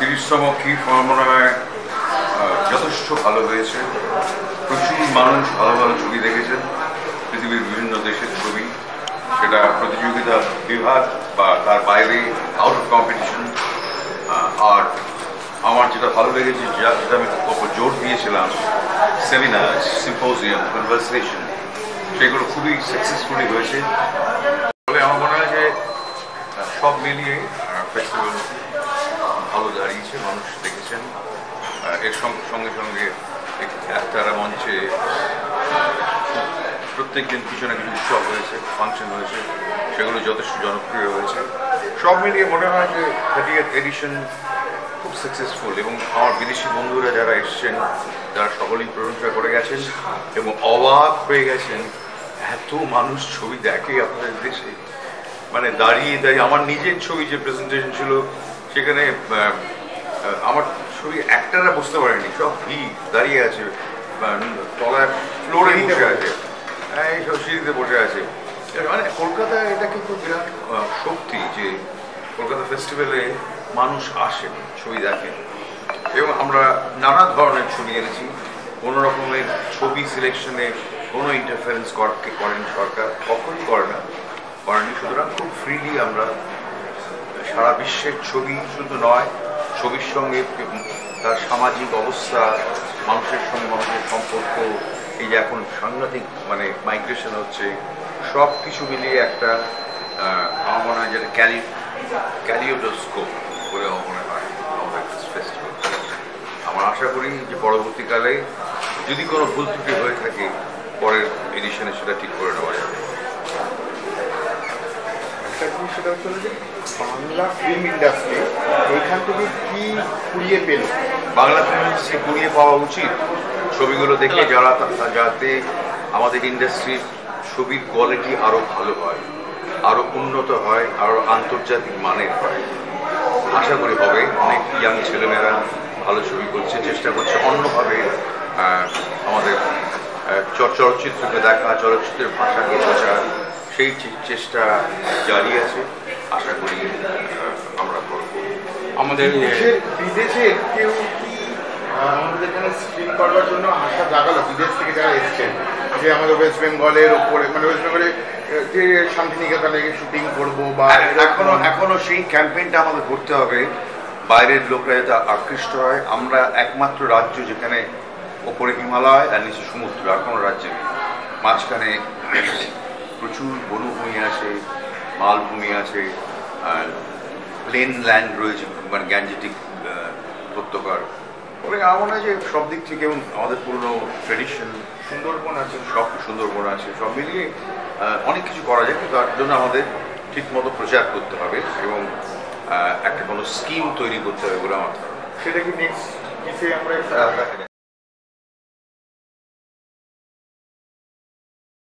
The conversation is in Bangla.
30তম কি মনে হয় যথেষ্ট ভালো হয়েছে। প্রচুর মানুষ ভালো ভালো ছবি দেখেছেন, পৃথিবীর বিভিন্ন দেশের ছবি, সেটা প্রতিযোগিতা বিভাগ বা তার বাইরে, আউট অফ কম্পিটিশন। আর আমার যেটা ভালো লেগেছে, যেটা আমি খুব জোর দিয়েছিলাম, সেমিনার, সিম্পোজিয়াম, কনভারসেশন, সেগুলো খুবই সাকসেসফুলি হয়েছে। ফলে আমার মনে হয় যে সব মিলিয়ে ফেস্টিভ্যাল ভালো দাঁড়িয়েছে, মানুষ দেখেছেন। এর সঙ্গে সঙ্গে একটা মঞ্চে প্রত্যেক দিন কিছু না কিছু উৎসব হয়েছে, ফাংশন হয়েছে, সেগুলো যথেষ্ট জনপ্রিয় হয়েছে। সব মিলিয়ে মনে হয় যে 30th এডিশন খুব সাকসেসফুল, এবং আমার বিদেশি বন্ধুরা যারা এসছেন তারা সকলেই প্রশংসা করে গেছেন এবং অবাক হয়ে গেছেন এত মানুষ ছবি দেখে আপনাদের দেশে। মানে দাঁড়িয়ে দাঁড়িয়ে আমার নিজের ছবি যে প্রেজেন্টেশন ছিল সেখানে আমার ছবি একটারা বসতে পারেনি, সব দাঁড়িয়ে আছে, তলায় ফ্লোরে বসে আছে, এইসব সিঁড়িতে বসে আছে। মানে কলকাতায় এটা কিন্তু বিরাট শক্তি যে কলকাতা ফেস্টিভ্যালে মানুষ আসেন, ছবি দেখেন, এবং আমরা নানা ধরনের ছবি এনেছি। কোনো রকমের ছবি সিলেকশনে কোনো ইন্টারফারেন্স করেন সরকার, কখনই করেনি। সুতরাং খুব ফ্রিলি আমরা সারা বিশ্বের ছবি শুধু নয়, ছবির সঙ্গে তার সামাজিক অবস্থা, মানুষের সঙ্গে মানুষের সম্পর্ক, এই যে এখন সাংঘাতিক মানে মাইগ্রেশন হচ্ছে, সব কিছু মিলিয়ে একটা আমার মনে হয় যেটা ক্যালিওডোস্কোপ বলে আমার মনে হয় আমাদের ফেস্টিভ্যাল। আমরা আশা করি যে পরবর্তীকালে যদি কোনো ভুল ত্রুটি হয়ে থাকে, পরের এডিশনে সেটা ঠিক করে নেওয়া যাবে। সেটা হচ্ছে যে বাংলা ফিল্ম ইন্ডাস্ট্রি এইখান থেকে কি কুড়িয়ে পেল? বাংলা ফিল্ম ইন্ডাস্ট্রি কুড়িয়ে পাওয়া উচিত ছবিগুলো দেখে, যাতে আমাদের ইন্ডাস্ট্রির ছবির কোয়ালিটি আরও ভালো হয়, আরও উন্নত হয়, আরও আন্তর্জাতিক মানের হয়। আশা করি হবে। অনেক ইয়াং ছেলেমেয়েরা ভালো ছবি করছে, চেষ্টা করছে অন্যভাবে আমাদের চলচ্চিত্রকে দেখা, চলচ্চিত্রের ভাষাকে বোঝা, সেই চেষ্টা জারি আছে। আশা করি আমরা করব। আমাদের বিদেশে কেউ কি আমাদের এখানে স্ক্রিন করবার জন্য আশা জাগালো বিদেশ থেকে যারা এসছেন, যে আমাদের ওয়েস্ট বেঙ্গলের ওপরে, মানে ওয়েস্ট বেঙ্গলে যে শান্তিনিকেতনে শুটিং করবো, বা এখনো সেই ক্যাম্পেইনটা আমাদের করতে হবে, বাইরের লোকরা যাতে আকৃষ্ট হয়। আমরা একমাত্র রাজ্য যেখানে ওপরে হিমালয় আর নিচে সমুদ্র, আর কোনো রাজ্যে নেই। মাঝখানে প্রচুর বনভূমি আছে, মালভূমি আছে, প্লেন ল্যান্ড রয়েছে, মানে গ্যাঞ্জেটিক উপত্যকার। তবে আমার মনে হয় যে সব দিক থেকে আমাদের পুরনো ট্রেডিশন, সুন্দরবন আছে, সব মিলিয়ে অনেক কিছু করা যায়। কিন্তু তার জন্য আমাদের ঠিকমতো প্রচার করতে হবে এবং একটা কোনো স্কিম তৈরি করতে হবে বলে আমার ধারণা। সেটা কি নেক্সট আমরা